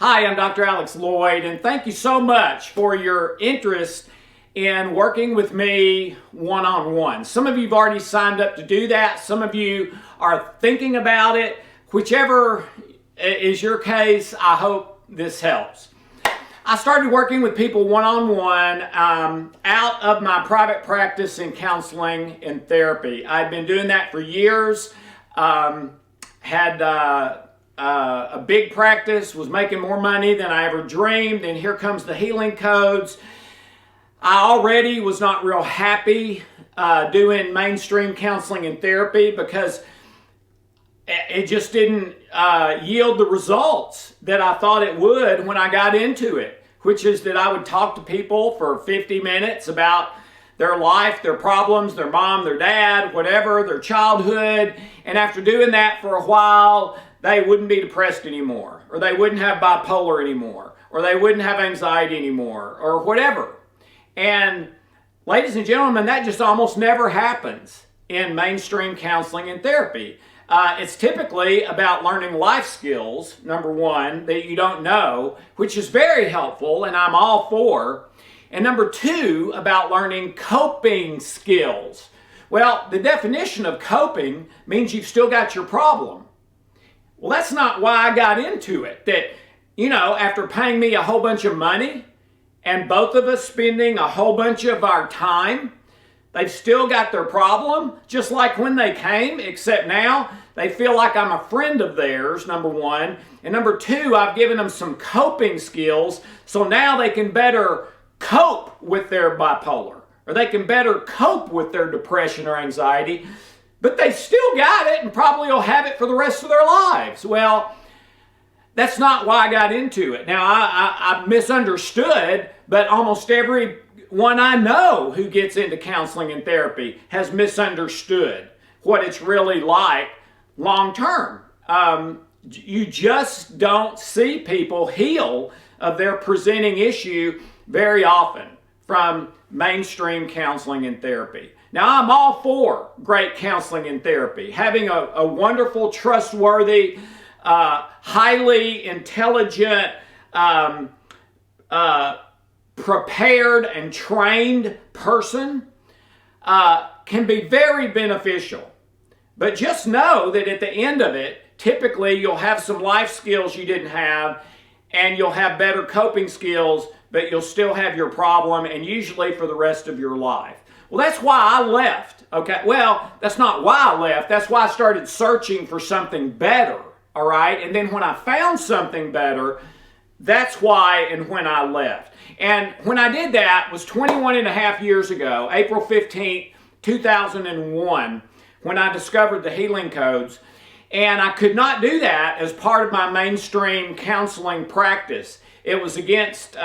Hi, I'm Dr. Alex Lloyd, and thank you so much for your interest in working with me one-on-one. Some of you have already signed up to do that. Some of you are thinking about it. Whichever is your case, I hope this helps. I started working with people one-on-one out of my private practice in counseling and therapy. I've been doing that for years. Had a big practice, was making more money than I ever dreamed, and here comes the healing codes. I already was not real happy doing mainstream counseling and therapy because it just didn't yield the results that I thought it would when I got into it, which is that I would talk to people for 50 minutes about their life, their problems, their mom, their dad, whatever, their childhood, and after doing that for a while, they wouldn't be depressed anymore, or they wouldn't have bipolar anymore, or they wouldn't have anxiety anymore, or whatever. And ladies and gentlemen, that just almost never happens in mainstream counseling and therapy. It's typically about learning life skills, number one, that you don't know, which is very helpful, and I'm all for. And number two, about learning coping skills. Well, the definition of coping means you've still got your problem. Well, that's not why I got into it. That, after paying me a whole bunch of money and both of us spending a whole bunch of our time, they've still got their problem, just like when they came, except now they feel like I'm a friend of theirs, number one. And number two, I've given them some coping skills, so now they can better cope with their bipolar, or they can better cope with their depression or anxiety. But they still got it and probably will have it for the rest of their lives. Well, that's not why I got into it. Now, I misunderstood, but almost everyone I know who gets into counseling and therapy has misunderstood what it's really like long term. You just don't see people heal of their presenting issue very often from mainstream counseling and therapy. Now, I'm all for great counseling and therapy, having a wonderful, trustworthy, highly intelligent, prepared and trained person can be very beneficial. But just know that at the end of it, typically you'll have some life skills you didn't have, and you'll have better coping skills, but you'll still have your problem, and usually for the rest of your life. Well, that's why I left, okay? Well, that's not why I left. That's why I started searching for something better, all right? And then when I found something better, that's why and when I left. And when I did that was 21 and a half years ago, April 15th, 2001, when I discovered the healing codes. And I could not do that as part of my mainstream counseling practice. It was against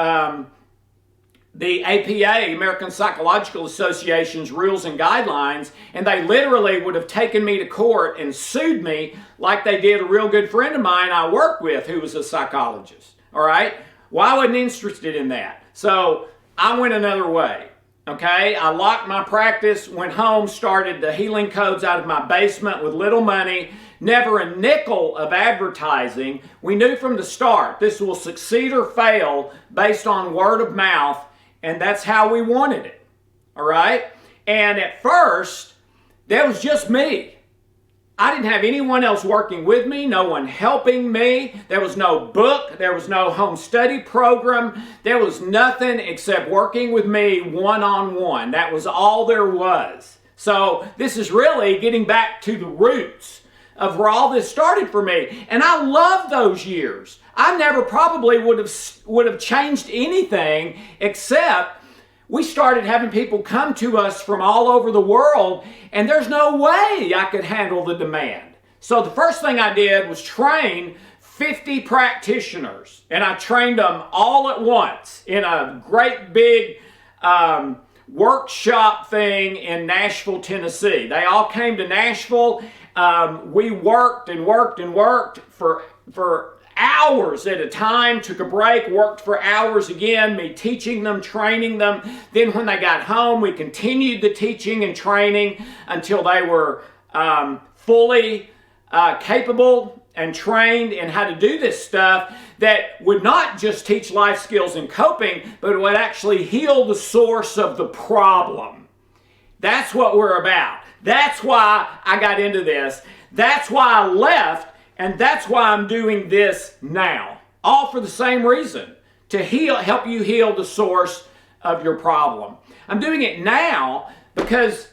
the APA, American Psychological Association's rules and guidelines, and they literally would have taken me to court and sued me like they did a real good friend of mine I worked with who was a psychologist, all right? Well, I wasn't interested in that, so I went another way, okay? I locked my practice, went home, started the healing codes out of my basement with little money, never a nickel of advertising. We knew from the start this will succeed or fail based on word of mouth, and that's how we wanted it, all right? And at first, that was just me. I didn't have anyone else working with me, no one helping me. There was no book, there was no home study program. There was nothing except working with me one-on-one. That was all there was. So this is really getting back to the roots of where all this started for me. And I love those years. I never probably would have changed anything except we started having people come to us from all over the world, and there's no way I could handle the demand. So the first thing I did was train 50 practitioners, and I trained them all at once in a great big workshop thing in Nashville, Tennessee. They all came to Nashville. We worked and worked and worked for hours at a time, took a break, worked for hours again, me teaching them, training them. Then when they got home, we continued the teaching and training until they were fully capable and trained in how to do this stuff that would not just teach life skills and coping, but would actually heal the source of the problem. That's what we're about. That's why I got into this. That's why I left, and that's why I'm doing this now. All for the same reason, to help you heal the source of your problem. I'm doing it now because,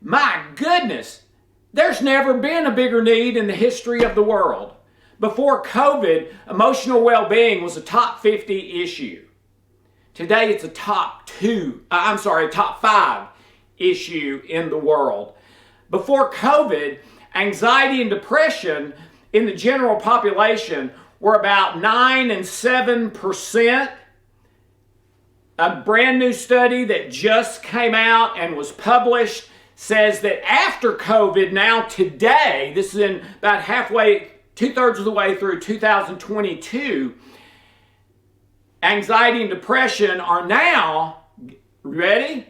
my goodness, there's never been a bigger need in the history of the world. Before COVID, emotional well-being was a top 50 issue. Today it's a top 5 issue in the world. Before COVID, anxiety and depression in the general population were about 9 and 7%. A brand new study that just came out and was published says that after COVID, now today, this is in about halfway, 2/3 of the way through 2022, anxiety and depression are now, ready?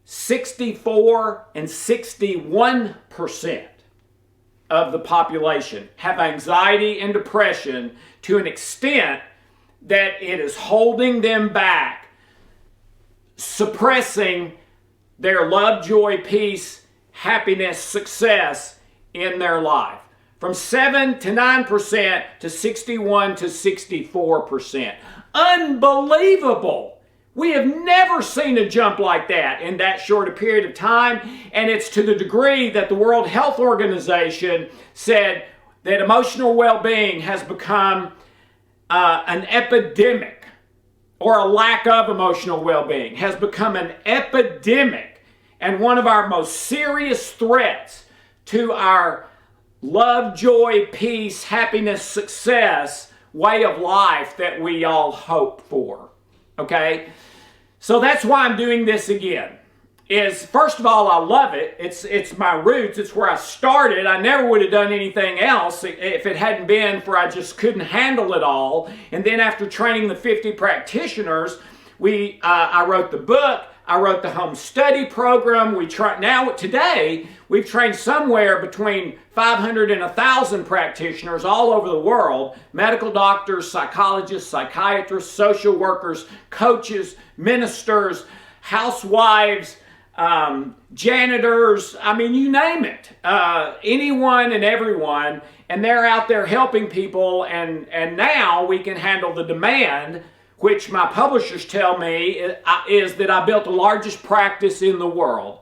64 and 61% of the population have anxiety and depression to an extent that it is holding them back, suppressing their love, joy, peace, happiness, success in their life. From 7 to 9% to 61 to 64%. Unbelievable! We have never seen a jump like that in that short a period of time, and it's to the degree that the World Health Organization said that emotional well-being has become an epidemic, or a lack of emotional well-being has become an epidemic, and one of our most serious threats to our love, joy, peace, happiness, success way of life that we all hope for. Okay? So that's why I'm doing this again. First of all, I love it. It's my roots. It's where I started. I never would have done anything else if it hadn't been for I just couldn't handle it all. And then after training the 50 practitioners, I wrote the book. I wrote the home study program. Today, we've trained somewhere between 500 and 1,000 practitioners all over the world, medical doctors, psychologists, psychiatrists, social workers, coaches, ministers, housewives, janitors, I mean, you name it, anyone and everyone, and they're out there helping people, and now we can handle the demand, which my publishers tell me is that I built the largest practice in the world.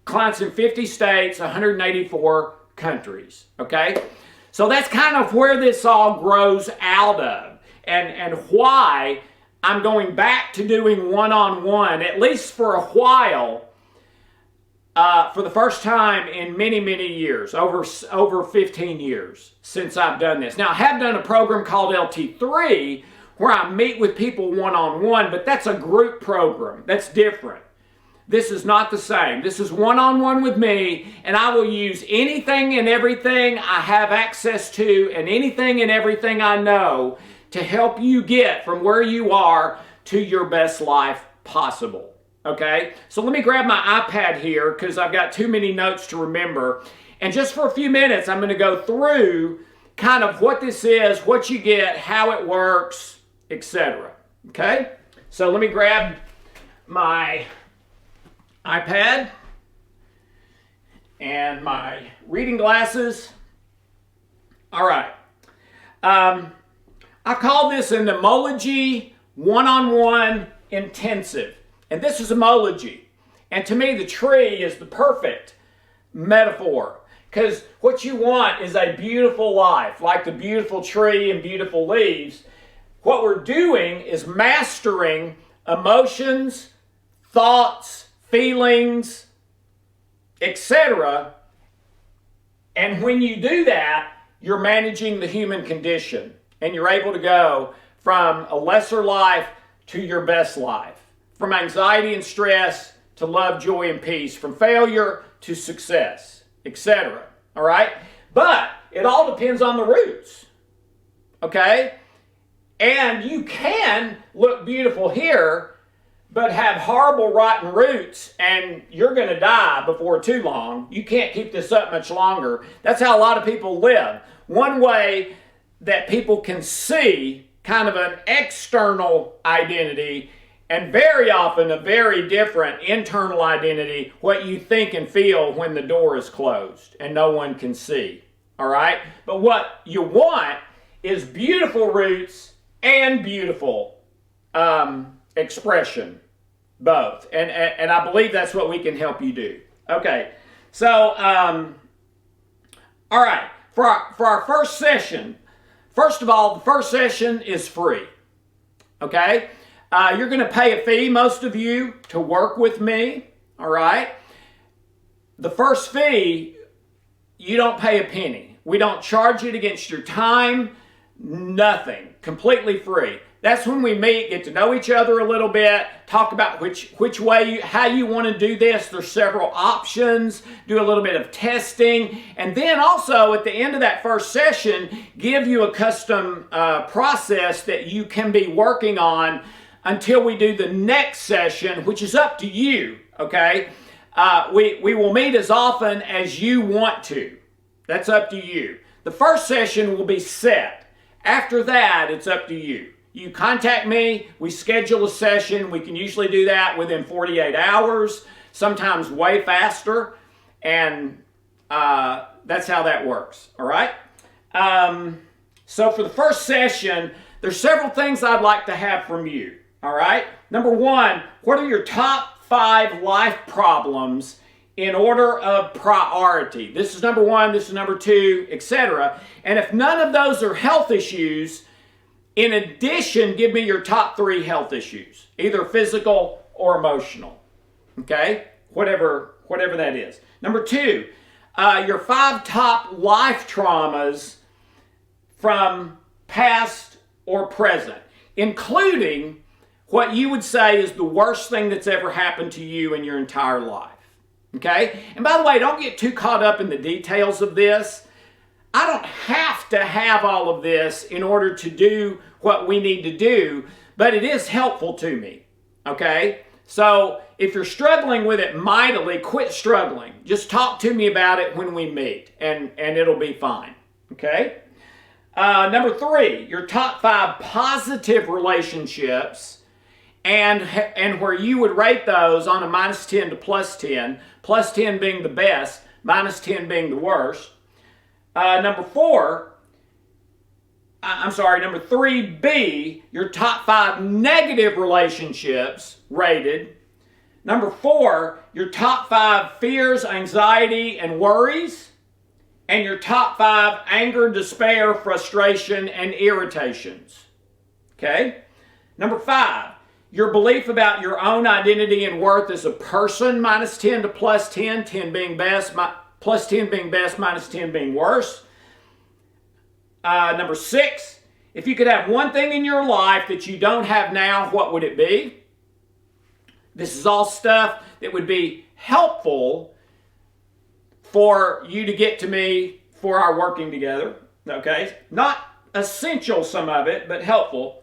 Clients in 50 states, 184 countries, okay? So that's kind of where this all grows out of, and why I'm going back to doing one-on-one, at least for a while, for the first time in many, many years, over 15 years since I've done this. Now, I have done a program called LT3 where I meet with people one-on-one, but that's a group program. That's different. This is not the same. This is one-on-one with me, and I will use anything and everything I have access to and anything and everything I know to help you get from where you are to your best life possible. Okay? So let me grab my iPad here because I've got too many notes to remember. And just for a few minutes, I'm going to go through kind of what this is, what you get, how it works, etc. Okay? So let me grab my iPad and my reading glasses. All right. I call this an Emology one-on-one intensive. And this is Emology. And to me, the tree is the perfect metaphor. Because what you want is a beautiful life, like the beautiful tree and beautiful leaves. What we're doing is mastering emotions, thoughts, feelings, etc. And when you do that, you're managing the human condition. And you're able to go from a lesser life to your best life. From anxiety and stress to love, joy, and peace. From failure to success, etc. All right? But it all depends on the roots. Okay? And you can look beautiful here, but have horrible rotten roots and you're going to die before too long. You can't keep this up much longer. That's how a lot of people live. One way that people can see kind of an external identity and very often a very different internal identity, what you think and feel when the door is closed and no one can see. All right? But what you want is beautiful roots and beautiful expression, both. And I believe that's what we can help you do. Okay, so, all right, for our first session, first of all, the first session is free, okay? You're going to pay a fee, most of you, to work with me, all right? The first fee, you don't pay a penny. We don't charge it against your time, nothing, completely free. That's when we meet, get to know each other a little bit, talk about which way, how you want to do this. There's several options, do a little bit of testing, and then also at the end of that first session, give you a custom process that you can be working on until we do the next session, which is up to you, okay? We will meet as often as you want to. That's up to you. The first session will be set. After that, it's up to you. You contact me, we schedule a session. We can usually do that within 48 hours, sometimes way faster, and that's how that works, all right? So for the first session, there's several things I'd like to have from you, all right? Number one, what are your top 5 life problems in order of priority? This is number 1, this is number 2, etc. And if none of those are health issues, in addition, give me your top 3 health issues, either physical or emotional, okay? Whatever that is. Number 2, your 5 top life traumas from past or present, including what you would say is the worst thing that's ever happened to you in your entire life, okay? And by the way, don't get too caught up in the details of this. I don't have to have all of this in order to do what we need to do, but it is helpful to me, okay? So if you're struggling with it mightily, quit struggling. Just talk to me about it when we meet, and it'll be fine, okay? Number 3, your top 5 positive relationships, and where you would rate those on a -10 to +10, +10 being the best, -10 being the worst. Number 3B, your top 5 negative relationships rated. Number 4, your top 5 fears, anxiety, and worries. And your top 5 anger, despair, frustration, and irritations. Okay? Number 5, your belief about your own identity and worth as a person, -10 to +10, 10 being best, +10 being best, -10 being worse. Number 6, if you could have one thing in your life that you don't have now, what would it be? This is all stuff that would be helpful for you to get to me for our working together, okay? Not essential, some of it, but helpful.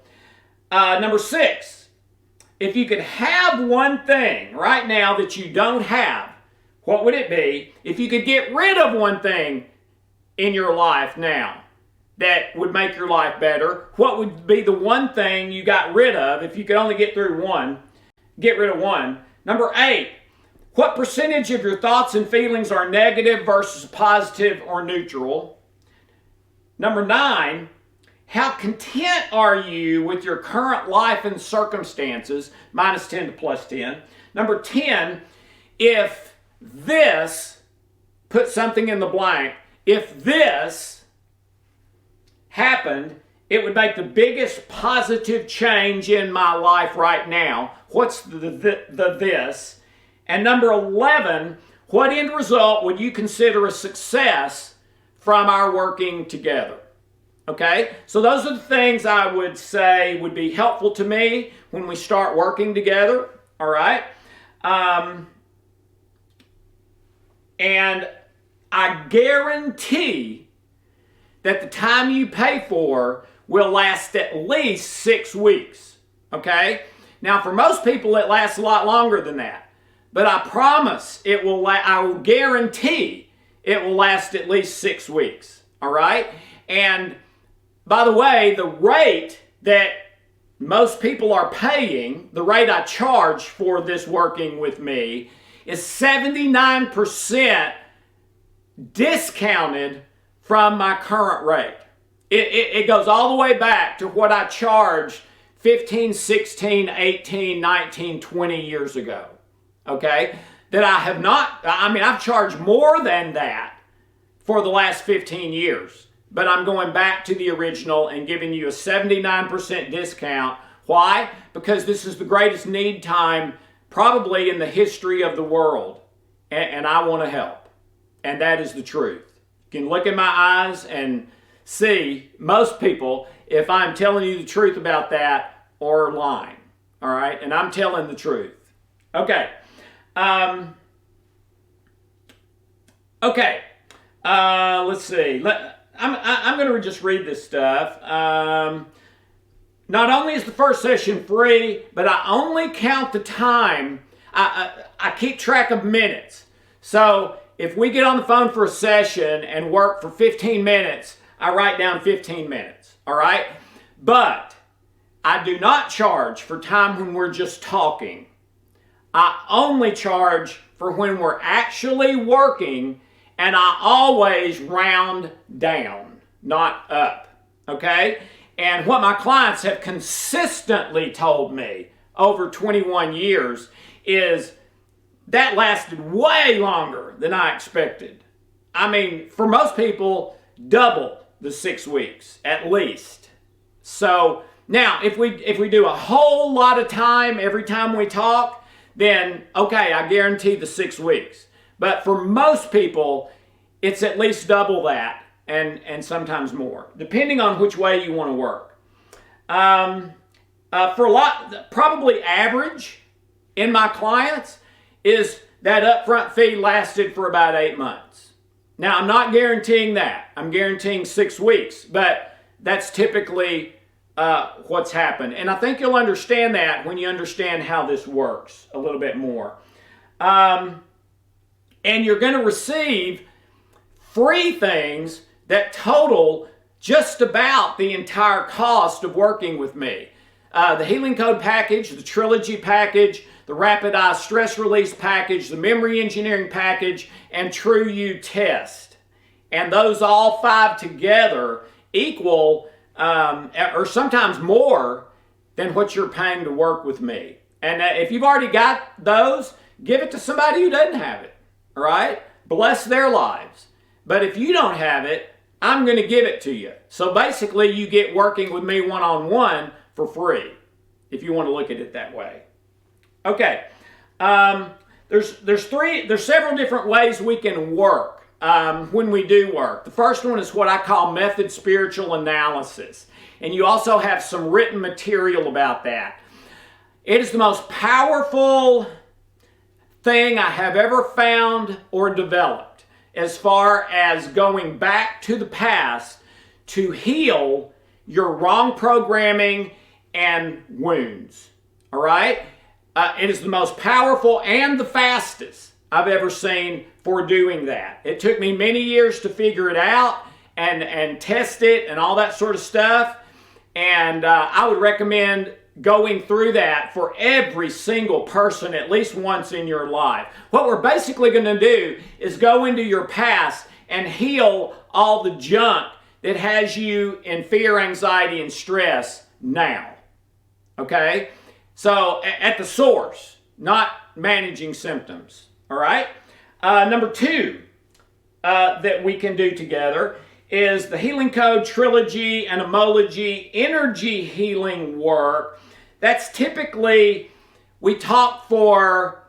Number 6, if you could have one thing right now that you don't have, what would it be? If you could get rid of one thing in your life now that would make your life better, what would be the one thing you got rid of? If you could only get through one, get rid of one. Number 8, what percentage of your thoughts and feelings are negative versus positive or neutral? Number 9, how content are you with your current life and circumstances, -10 to +10? Number 10, if this, put something in the blank, if this happened, it would make the biggest positive change in my life right now. What's the this? And number 11, what end result would you consider a success from our working together? Okay, so those are the things I would say would be helpful to me when we start working together, all right? And I guarantee that the time you pay for will last at least 6 weeks, okay? Now, for most people, it lasts a lot longer than that. But I promise I will guarantee it will last at least 6 weeks. All right? And by the way, the rate that most people are paying, the rate I charge for this working with me, is 79% discounted from my current rate. It goes all the way back to what I charged 15, 16, 18, 19, 20 years ago. Okay? That I have not, I've charged more than that for the last 15 years. But I'm going back to the original and giving you a 79% discount. Why? Because this is the greatest need time probably in the history of the world. And I want to help. And that is the truth. You can look in my eyes and see most people if I'm telling you the truth about that or lying. All right? And I'm telling the truth. Okay. Let's see. I'm going to just read this stuff. Not only is the first session free, but I only count the time. I keep track of minutes. So if we get on the phone for a session and work for 15 minutes, I write down 15 minutes. All right? But I do not charge for time when we're just talking. I only charge for when we're actually working, and I always round down, not up. Okay? And what my clients have consistently told me over 21 years is that lasted way longer than I expected. For most people, double the 6 weeks at least. So now, if we do a whole lot of time every time we talk, then okay, I guarantee the 6 weeks. But for most people, it's at least double that. And sometimes more, depending on which way you want to work. For a lot, probably average in my clients is that upfront fee lasted for about 8 months. Now, I'm not guaranteeing that. I'm guaranteeing 6 weeks, but that's typically what's happened. And I think you'll understand that when you understand how this works a little bit more. And you're going to receive free things that total just about the entire cost of working with me. The Healing Code package, the Trilogy package, the Rapid Eye Stress Release package, the Memory Engineering package, and True You Test. And those all 5 together equal, or sometimes more, than what you're paying to work with me. And if you've already got those, give it to somebody who doesn't have it. All right? Bless their lives. But if you don't have it, I'm going to give it to you. So basically, you get working with me one-on-one for free, if you want to look at it that way. Okay, there's several different ways we can work when we do work. The first one is what I call method spiritual analysis, and you also have some written material about that. It is the most powerful thing I have ever found or developed as far as going back to the past to heal your wrong programming and wounds. All right? It is the most powerful and the fastest I've ever seen for doing that. It took me many years to figure it out and test it and all that sort of stuff. And I would recommend going through that for every single person at least once in your life. What we're basically going to do is go into your past and heal all the junk that has you in fear, anxiety, and stress now. Okay? So at the source, not managing symptoms. All right? Number 2 that we can do together is the Healing Code Trilogy and Homology energy healing work. That's typically, we talk for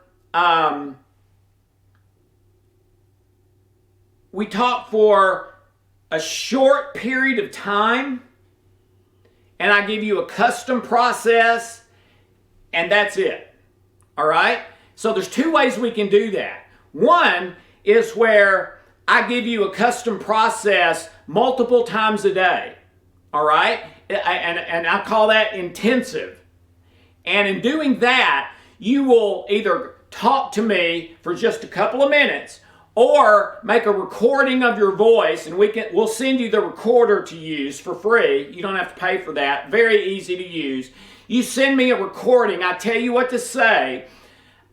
a short period of time, and I give you a custom process, and that's it. All right? So there's 2 ways we can do that. One is where I give you a custom process multiple times a day. All right? And I call that intensive. And in doing that, you will either talk to me for just a couple of minutes or make a recording of your voice, and we'll send you the recorder to use for free. You don't have to pay for that. Very easy to use. You send me a recording. I tell you what to say.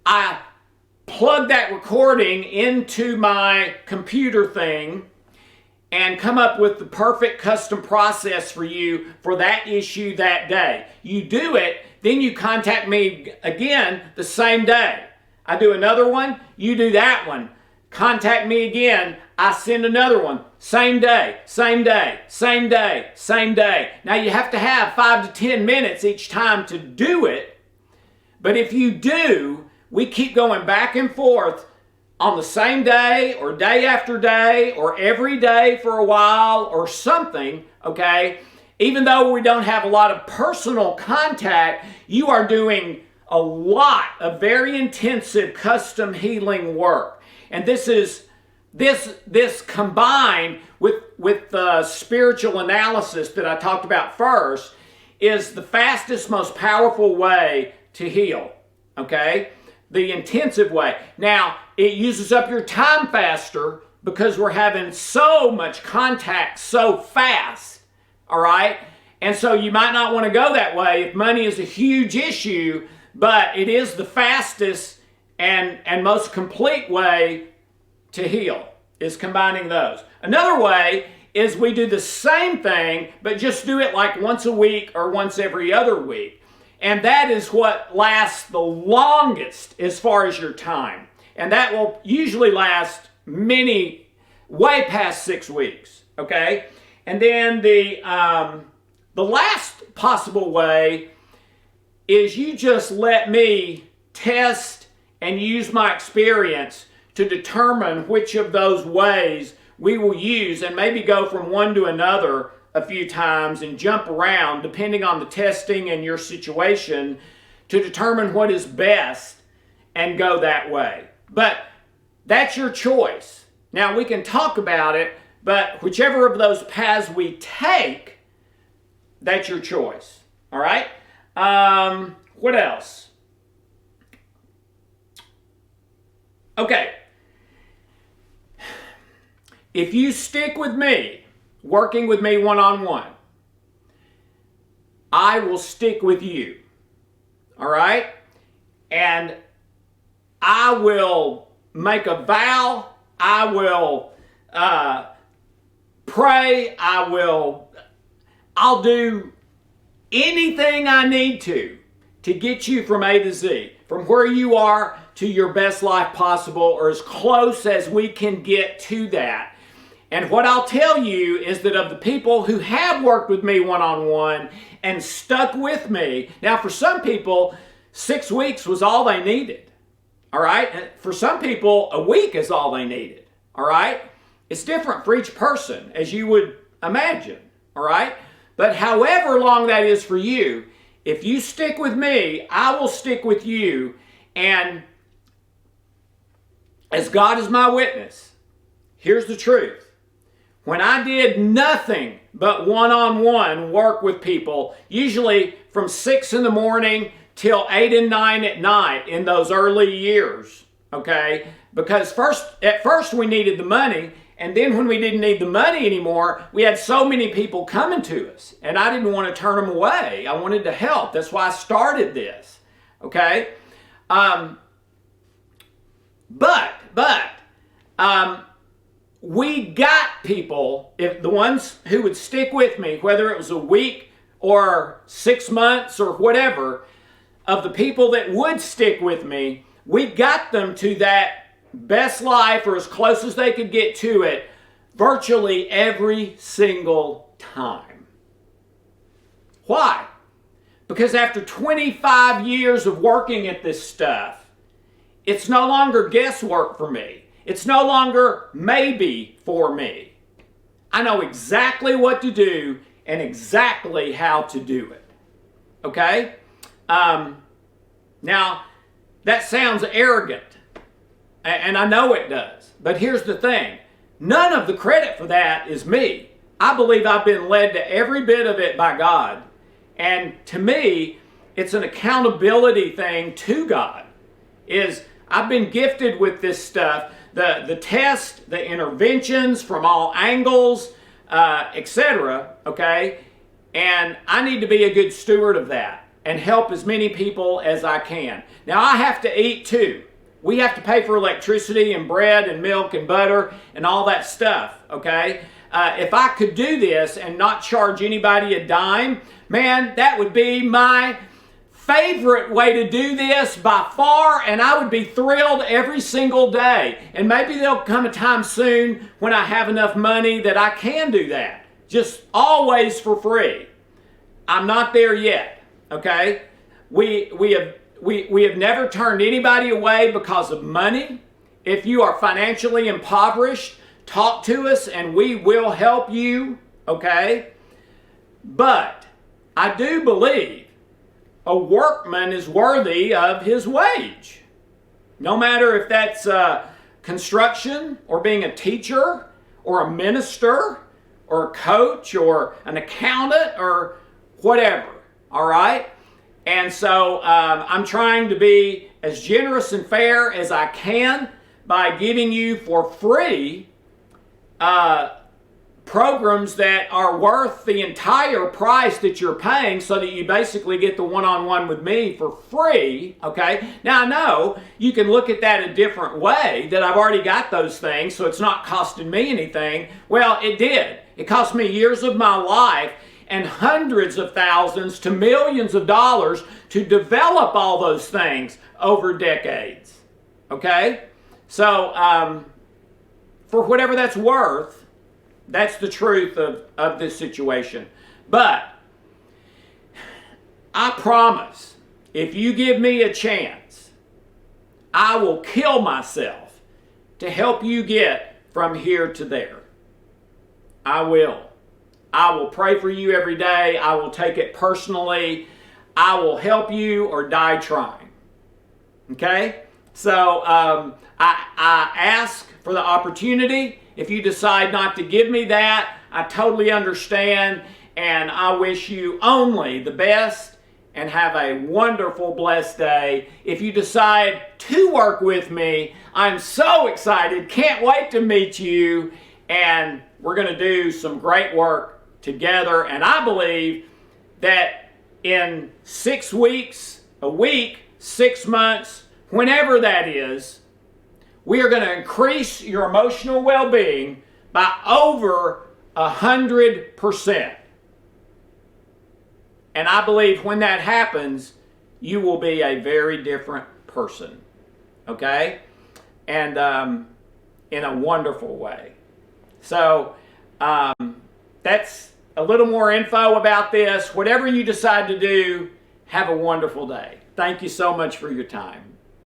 I plug that recording into my computer thing and come up with the perfect custom process for you for that issue that day. You do it, then you contact me again the same day. I do another one, you do that one. Contact me again, I send another one. Same day, same day, same day, same day. Now you have to have 5 to 10 minutes each time to do it, but if you do, we keep going back and forth on the same day or day after day or every day for a while or something, okay? Even though we don't have a lot of personal contact, you are doing a lot of very intensive custom healing work. And this combined with the spiritual analysis that I talked about first is the fastest, most powerful way to heal, okay? The intensive way. Now, it uses up your time faster because we're having so much contact so fast, all right? And so you might not want to go that way if money is a huge issue, but it is the fastest and most complete way to heal, is combining those. Another way is we do the same thing, but just do it like once a week or once every other week. And that is what lasts the longest as far as your time. And that will usually last way past 6 weeks, okay? And then the last possible way is you just let me test and use my experience to determine which of those ways we will use, and maybe go from one to another a few times and jump around depending on the testing and your situation to determine what is best and go that way. But that's your choice. Now we can talk about it, but whichever of those paths we take, that's your choice. All right? What else? Okay. If you stick with me, working with me one-on-one, I will stick with you. All right? And I will make a vow. I will pray. I'll do anything I need to get you from A to Z, from where you are to your best life possible, or as close as we can get to that. And what I'll tell you is that of the people who have worked with me one-on-one and stuck with me, now for some people, 6 weeks was all they needed. All right? For some people, a week is all they needed. All right? It's different for each person, as you would imagine. All right? But however long that is for you, if you stick with me, I will stick with you. And as God is my witness, here's the truth. When I did nothing but one-on-one work with people, usually from 6 in the morning till 8 and 9 at night in those early years, okay? Because at first we needed the money, and then when we didn't need the money anymore, we had so many people coming to us, and I didn't want to turn them away. I wanted to help. That's why I started this, okay? We got people, if the ones who would stick with me, whether it was a week or 6 months or whatever, of the people that would stick with me, we got them to that best life or as close as they could get to it virtually every single time. Why? Because after 25 years of working at this stuff, it's no longer guesswork for me. It's no longer maybe for me. I know exactly what to do and exactly how to do it. Okay? Now, that sounds arrogant, and I know it does. But here's the thing. None of the credit for that is me. I believe I've been led to every bit of it by God. And to me, it's an accountability thing to God. I've been gifted with this stuff, the test, the interventions from all angles, etc. Okay, and I need to be a good steward of that and help as many people as I can. Now I have to eat too. We have to pay for electricity and bread and milk and butter and all that stuff. Okay, if I could do this and not charge anybody a dime, man, that would be my favorite way to do this by far, and I would be thrilled every single day. And maybe there'll come a time soon when I have enough money that I can do that, just always for free. I'm not there yet. Okay, we have never turned anybody away because of money. If you are financially impoverished, talk to us and we will help you. Okay, but I do believe a workman is worthy of his wage. No matter if that's construction or being a teacher or a minister or a coach or an accountant or whatever, all right? And so I'm trying to be as generous and fair as I can by giving you for free programs that are worth the entire price that you're paying, so that you basically get the one-on-one with me for free. Okay, now I know you can look at that a different way, that I've already got those things, so it's not costing me anything. Well, it did. It cost me years of my life and hundreds of thousands to millions of dollars to develop all those things over decades. Okay, so for whatever that's worth, that's the truth of this situation. But I promise, if you give me a chance, I will kill myself to help you get from here to there. I will. I will pray for you every day. I will take it personally. I will help you or die trying. Okay? So I ask for the opportunity. If you decide not to give me that, I totally understand, and I wish you only the best and have a wonderful, blessed day. If you decide to work with me, I'm so excited, can't wait to meet you, and we're going to do some great work together. And I believe that in 6 weeks, a week, 6 months, whenever that is, we are going to increase your emotional well-being by over 100%. And I believe when that happens, you will be a very different person. Okay? And in a wonderful way. So that's a little more info about this. Whatever you decide to do, have a wonderful day. Thank you so much for your time.